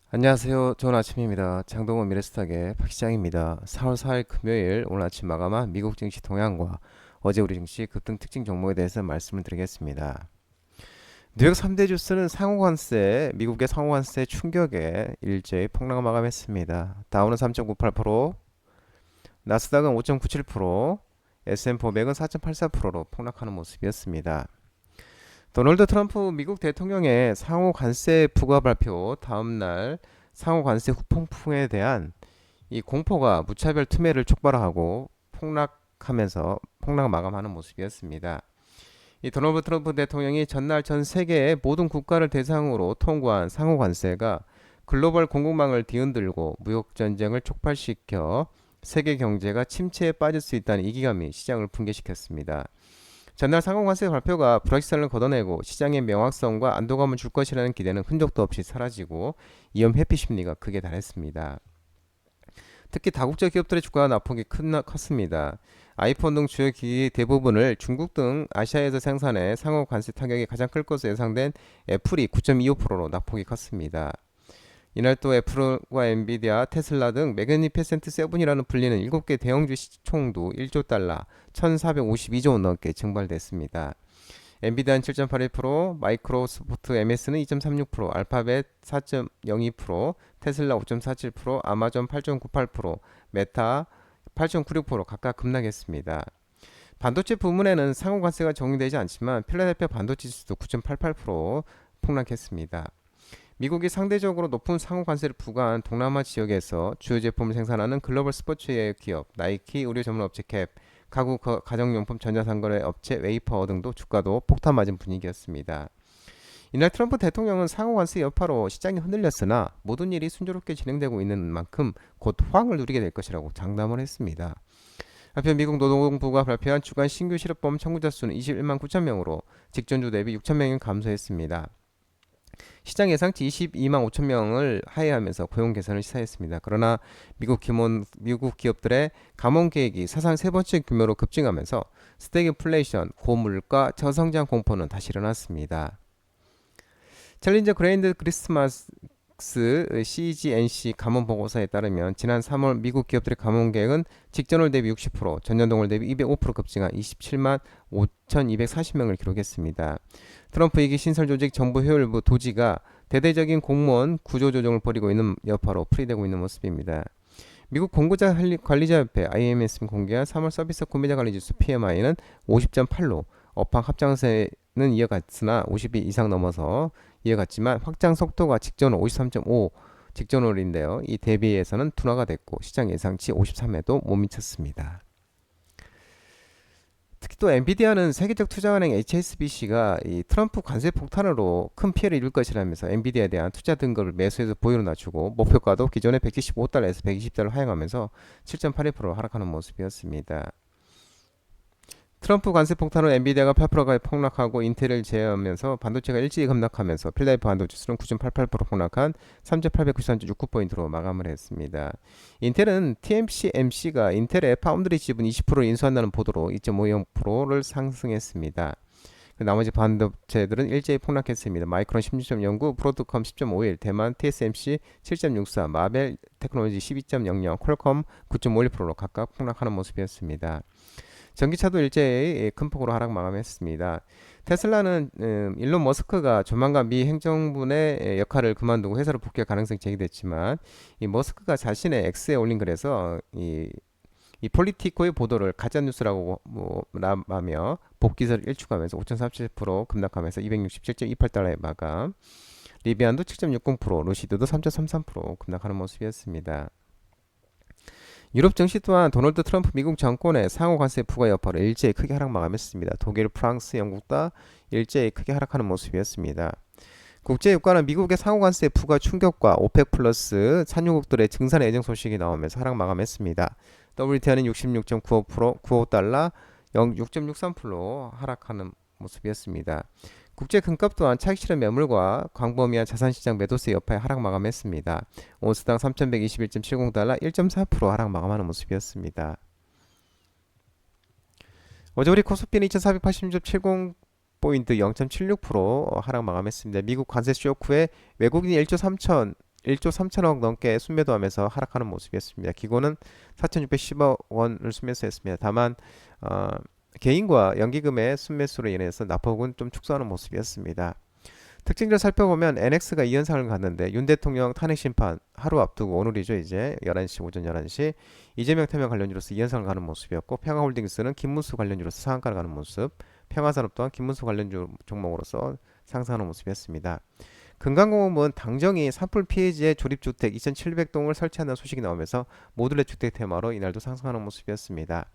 안녕하세요. 좋은 아침입니다. 장동원 미래스탁의 박시장입니다. 4월 4일 금요일 오늘 아침 마감한 미국 증시 동향과 어제 우리 증시 급등 특징 종목에 대해서 말씀을 드리겠습니다. 뉴욕 3대 주스는 상호관세, 미국의 상호관세 충격에 일제히 폭락을 마감했습니다. 다우는 3.98%, 나스닥은 5.97%, S&P500은 4.84%로 폭락하는 모습이었습니다. 도널드 트럼프 미국 대통령의 상호 관세 부과 발표 다음 날 상호 관세 후폭풍에 대한 이 공포가 무차별 투매를 촉발하고 폭락하면서 폭락 마감하는 모습이었습니다. 이 도널드 트럼프 대통령이 전날 전 세계의 모든 국가를 대상으로 통과한 상호 관세가 글로벌 공급망을 뒤흔들고 무역 전쟁을 촉발시켜 세계 경제가 침체에 빠질 수 있다는 이기감이 시장을 붕괴시켰습니다. 전날 상호관세 발표가 불확실성을 걷어내고 시장의 명확성과 안도감을 줄 것이라는 기대는 흔적도 없이 사라지고 위험 회피 심리가 극에 달했습니다. 특히 다국적 기업들의 주가 낙폭이 컸습니다. 아이폰 등 주요 기기 대부분을 중국 등 아시아에서 생산해 상호 관세 타격이 가장 클 것으로 예상된 애플이 9.25%로 낙폭이 컸습니다. 이날 또 애플과 엔비디아, 테슬라 등 매그니피센트 세븐이라는 불리는 7개 대형주 시총도 1조 달러, 1,452조 원 넘게 증발됐습니다. 엔비디아는 7.81%, 마이크로소프트 MS는 2.36%, 알파벳 4.02%, 테슬라 5.47%, 아마존 8.98%, 메타 8.96% 각각 급락했습니다. 반도체 부문에는 상호관세가 적용되지 않지만 필라델피아 반도체 지수도 9.88% 폭락했습니다. 미국이 상대적으로 높은 상호 관세를 부과한 동남아 지역에서 주요 제품을 생산하는 글로벌 스포츠웨어 기업, 나이키, 의료 전문 업체 캡, 가구 가정용품 전자상거래 업체 웨이퍼 등도 주가도 폭탄 맞은 분위기였습니다. 이날 트럼프 대통령은 상호 관세 여파로 시장이 흔들렸으나 모든 일이 순조롭게 진행되고 있는 만큼 곧 호황을 누리게 될 것이라고 장담을 했습니다. 한편 미국 노동부가 발표한 주간 신규 실업보험 청구자 수는 21만 9천 명으로 직전주 대비 6천 명이 감소했습니다. 시장 예상치 22만 5천 명을 하회하면서 고용 개선을 시사했습니다. 그러나 미국 기업들의 감원 계획이 사상 세 번째 규모로 급증하면서 스태그플레이션, 고물가, 저성장 공포는 다시 일어났습니다. 챌린저 그레인드 크리스마스 CGNC 감원 보고서에 따르면 지난 3월 미국 기업들의 감원 계획은 직전월 대비 60%, 전년동월 대비 205% 급증한 27만 5,240명을 기록했습니다. 트럼프 2기 신설조직 정부 효율부 도지가 대대적인 공무원 구조조정을 벌이고 있는 여파로 풀이되고 있는 모습입니다. 미국 공구자 관리자협회 IMS가 공개한 3월 서비스 구매자 관리지수 PMI는 50.8로 업황 합장세는 이어갔으나 50이 이상 넘어서 이어갔지만 확장 속도가 직전월 53.5 직전월인데요. 이 대비해서는 둔화가 됐고 시장 예상치 53에도 못 미쳤습니다. 특히 또 엔비디아는 세계적 투자은행 HSBC가 이 트럼프 관세 폭탄으로 큰 피해를 입을 것이라면서 엔비디아에 대한 투자 등급을 매수해서 보유로 낮추고 목표가도 기존의 175달러에서 120달러 하향하면서 7.82% 하락하는 모습이었습니다. 트럼프 관세 폭탄으로 엔비디아가 8%가 폭락하고 인텔을 제외하면서 반도체가 일찍이 급락하면서 필라델피아 반도체 지수는 9.88% 폭락한 3,893.69포인트로 마감을 했습니다. 인텔은 TSMC가 인텔의 파운드리 지분 20%를 인수한다는 보도로 2.50%를 상승했습니다. 나머지 반도체들은 일제히 폭락했습니다. 마이크론 16.09, 브로드컴 10.51, 대만 TSMC 7.64, 마벨 테크놀로지 12.00, 퀄컴 9.51%로 각각 폭락하는 모습이었습니다. 전기차도 일제히 큰 폭으로 하락 마감했습니다. 테슬라는 일론 머스크가 조만간 미 행정부의 역할을 그만두고 회사로 복귀할 가능성이 제기됐지만 이 머스크가 자신의 X에 올린 글에서 이 폴리티코의 보도를 가짜뉴스라고 라며 복귀설을 일축하면서 5.37% 급락하면서 267.28달러에 마감. 리비안도 7.60%, 루시드도 3.33% 급락하는 모습이었습니다. 유럽 증시 또한 도널드 트럼프 미국 정권의 상호 관세 부과 여파로 일제히 크게 하락 마감했습니다. 독일, 프랑스, 영국 다 일제히 크게 하락하는 모습이었습니다. 국제유가는 미국의 상호 관세 부과 충격과 오펙 플러스 산유국들의 증산 예정 소식이 나오면서 하락 마감했습니다. WTI는 66.95%, 95달러, 6.63% 하락하는 모습이었습니다. 국제 금값 또한 차익 실현 매물과 광범위한 자산시장 매도세 여파에 하락 마감했습니다. 온스당 3,121.70달러, 1.4% 하락 마감하는 모습이었습니다. 어제 우리 코스피는 2,486.70포인트 0.76% 하락 마감했습니다. 미국 관세 쇼크 후에 외국인이 1조 3천 1조 3천억 넘게 순매도하면서 하락하는 모습이었습니다. 기고는 4,610억 원을 순매수했습니다. 다만 개인과 연기금의 순매수로 인해서 납폭은 좀 축소하는 모습이었습니다. 특징을 살펴보면 NX가 2연상을 갔는데 윤 대통령 탄핵 심판 하루 앞두고 오늘이죠. 이제 11시 오전 11시 이재명 태명 관련주로서 2연상을 가는 모습이었고 평화홀딩스는 김문수 관련주로서 상한가를 가는 모습, 평화산업 또한 김문수 관련주 종목으로서 상승하는 모습이었습니다. 금강공업은 당정이 산불 피해지의 조립주택 2,700동을 설치한다는 소식이 나오면서 모듈렛 주택 테마로 이날도 상승하는 모습이었습니다.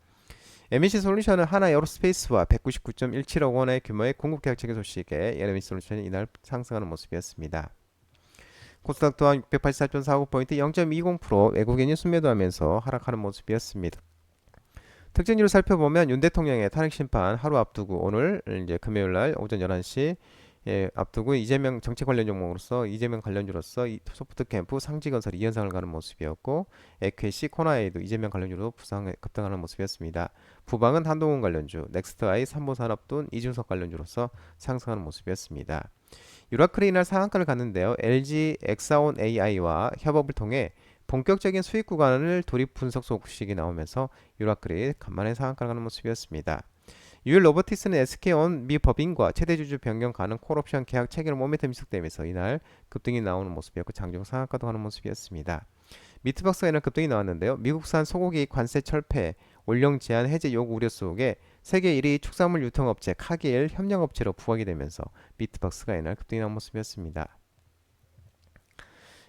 MNC 솔루션은 하나 에어로스페이스와 199.17억 원의 규모의 공급 계약 체결 소식에 MNC 솔루션이 이날 상승하는 모습이었습니다. 코스닥 또한 684.49포인트 0.20% 외국인이 순매도하면서 하락하는 모습이었습니다. 특징으로 살펴보면 윤 대통령의 탄핵 심판 하루 앞두고 오늘 이제 금요일 날 오전 11시 앞두고 이재명 정책 관련 종목으로서 이재명 관련주로서 소프트캠프 상지건설 2연상을 가는 모습이었고 에퀴시 코나에이도 이재명 관련주로 부상 급등하는 모습이었습니다. 부방은 한동훈 관련주, 넥스트아이 삼보산업 돈 이준석 관련주로서 상승하는 모습이었습니다. 유라클이 이날 상한가를 갔는데요. LG 엑사온 AI와 협업을 통해 본격적인 수익 구간을 돌입 분석 소식이 나오면서 유라클이 간만에 상한가를 가는 모습이었습니다. 유일 로보티스는 SK온 미 법인과 최대 주주 변경 가능 콜옵션 계약 체결 모멘텀 지속되면서 이날 급등이 나오는 모습이었고 장중 상한가도 하는 모습이었습니다. 미트박스가 이날 급등이 나왔는데요. 미국산 소고기 관세 철폐, 올영 제한 해제 요구 우려 속에 세계 1위 축산물 유통업체 카길 협력업체로 부각이 되면서 미트박스가 이날 급등이 나온 모습이었습니다.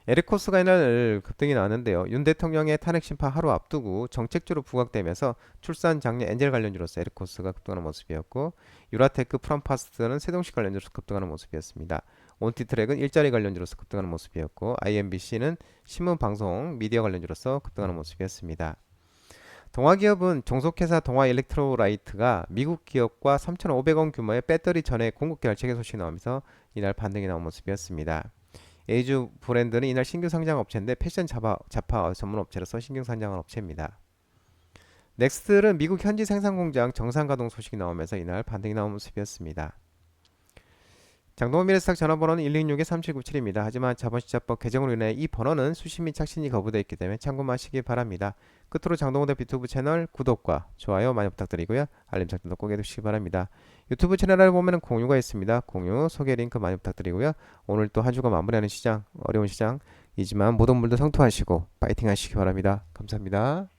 에르코스가 이날 급등이 나왔는데요. 윤 대통령의 탄핵 심판 하루 앞두고 정책주로 부각되면서 출산 장려 엔젤 관련주로서 에르코스가 급등하는 모습이었고 유라테크 프롬파스트는 세동식 관련주로서 급등하는 모습이었습니다. 온티트랙은 일자리 관련주로서 급등하는 모습이었고 IMBC는 신문방송 미디어 관련주로서 급등하는 모습이었습니다. 동아기업은 종속회사 동아일렉트로라이트가 미국 기업과 3,500원 규모의 배터리 전해 공급 계약 체결 소식이 나오면서 이날 반등이 나온 모습이었습니다. 에이주 브랜드는 이날 신규 상장 업체인데 패션 자파 전문 업체로서 신규 상장한 업체입니다. 넥스트는 미국 현지 생산 공장 정상 가동 소식이 나오면서 이날 반등이 나온 모습이었습니다. 장동원 미래스탁 전화번호는 166-3797입니다. 하지만 자본시장법 개정으로 인해 이 번호는 수신 및 착신이 거부되어 있기 때문에 참고하시기 바랍니다. 끝으로 장동원의 유튜브 채널 구독과 좋아요 많이 부탁드리고요. 알림 설정도 꼭 해두시기 바랍니다. 유튜브 채널을 보면 공유가 있습니다. 공유, 소개 링크 많이 부탁드리고요. 오늘 또 한 주가 마무리하는 시장, 어려운 시장이지만 모든 분들 성투하시고 파이팅 하시기 바랍니다. 감사합니다.